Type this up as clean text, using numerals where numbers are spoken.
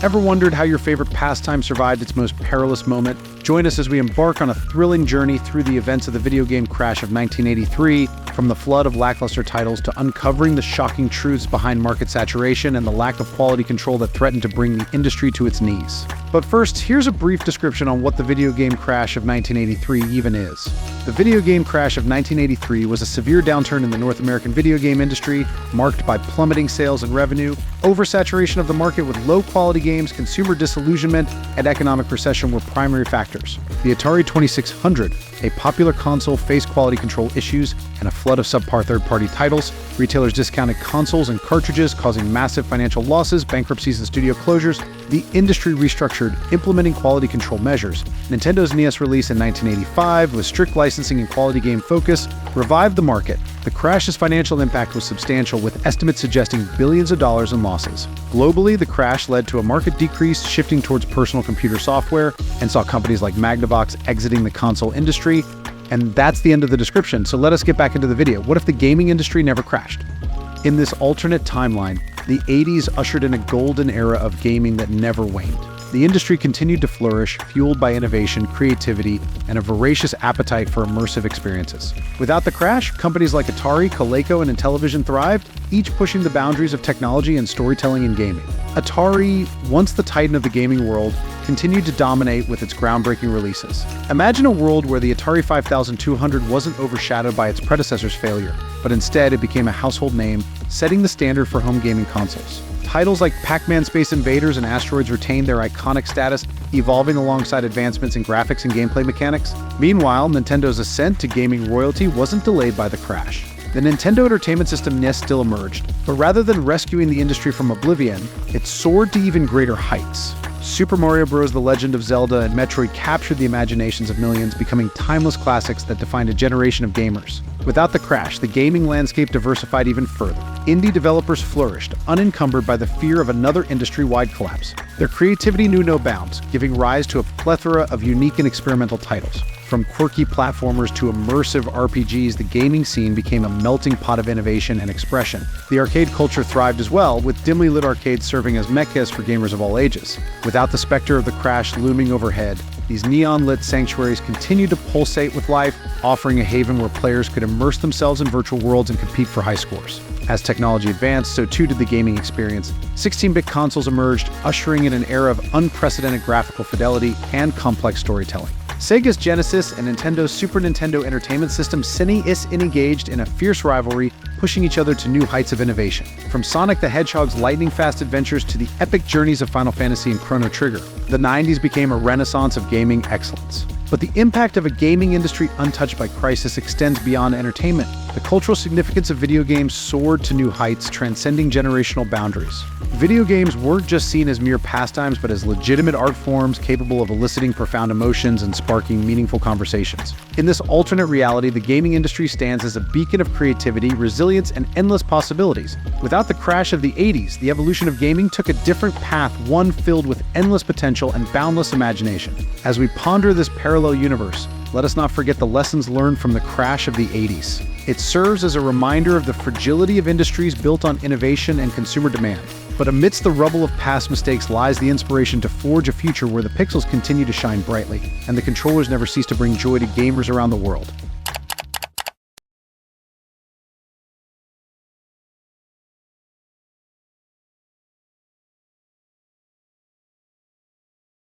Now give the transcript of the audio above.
Ever wondered how your favorite pastime survived its most perilous moment? Join us as we embark on a thrilling journey through the events of the video game crash of 1983, from the flood of lackluster titles to uncovering the shocking truths behind market saturation and the lack of quality control that threatened to bring the industry to its knees. But first, here's a brief description on what the video game crash of 1983 even is. The video game crash of 1983 was a severe downturn in the North American video game industry, marked by plummeting sales and revenue, oversaturation of the market with low-quality games, consumer disillusionment, and economic recession were primary factors. The Atari 2600, a popular console, faced quality control issues and a flood of subpar third-party titles. Retailers discounted consoles and cartridges, causing massive financial losses, bankruptcies, and studio closures. The industry restructured, implementing quality control measures. Nintendo's NES release in 1985, with strict licensing and quality game focus, revived the market. The crash's financial impact was substantial, with estimates suggesting billions of dollars in losses. Globally, the crash led to a market decrease, shifting towards personal computer software, and saw companies like Magnavox exiting the console industry. And that's the end of the description, so let us get back into the video. What if the gaming industry never crashed? In this alternate timeline, the 80s ushered in a golden era of gaming that never waned. The industry continued to flourish, fueled by innovation, creativity, and a voracious appetite for immersive experiences. Without the crash, companies like Atari, Coleco, and Intellivision thrived, each pushing the boundaries of technology and storytelling in gaming. Atari, once the titan of the gaming world, continued to dominate with its groundbreaking releases. Imagine a world where the Atari 5200 wasn't overshadowed by its predecessor's failure, but instead it became a household name, setting the standard for home gaming consoles. Titles like Pac-Man Space Invaders and Asteroids retained their iconic status, evolving alongside advancements in graphics and gameplay mechanics. Meanwhile, Nintendo's ascent to gaming royalty wasn't delayed by the crash. The Nintendo Entertainment System NES still emerged, but rather than rescuing the industry from oblivion, it soared to even greater heights. Super Mario Bros. The Legend of Zelda and Metroid captured the imaginations of millions, becoming timeless classics that defined a generation of gamers. Without the crash, the gaming landscape diversified even further. Indie developers flourished, unencumbered by the fear of another industry-wide collapse. Their creativity knew no bounds, giving rise to a plethora of unique and experimental titles. From quirky platformers to immersive RPGs, the gaming scene became a melting pot of innovation and expression. The arcade culture thrived as well, with dimly lit arcades serving as meccas for gamers of all ages. Without the specter of the crash looming overhead, these neon-lit sanctuaries continued to pulsate with life, offering a haven where players could immerse themselves in virtual worlds and compete for high scores. As technology advanced, so too did the gaming experience. 16-bit consoles emerged, ushering in an era of unprecedented graphical fidelity and complex storytelling. Sega's Genesis and Nintendo's Super Nintendo Entertainment System is engaged in a fierce rivalry, pushing each other to new heights of innovation. From Sonic the Hedgehog's lightning-fast adventures to the epic journeys of Final Fantasy and Chrono Trigger, the 90s became a renaissance of gaming excellence. But the impact of a gaming industry untouched by crisis extends beyond entertainment. The cultural significance of video games soared to new heights, transcending generational boundaries. Video games weren't just seen as mere pastimes, but as legitimate art forms capable of eliciting profound emotions and sparking meaningful conversations. In this alternate reality, the gaming industry stands as a beacon of creativity, resilience, and endless possibilities. Without the crash of the 80s, the evolution of gaming took a different path, one filled with endless potential and boundless imagination. As we ponder this parallel universe, let us not forget the lessons learned from the crash of the 80s. It serves as a reminder of the fragility of industries built on innovation and consumer demand. But amidst the rubble of past mistakes lies the inspiration to forge a future where the pixels continue to shine brightly, and the controllers never cease to bring joy to gamers around the world.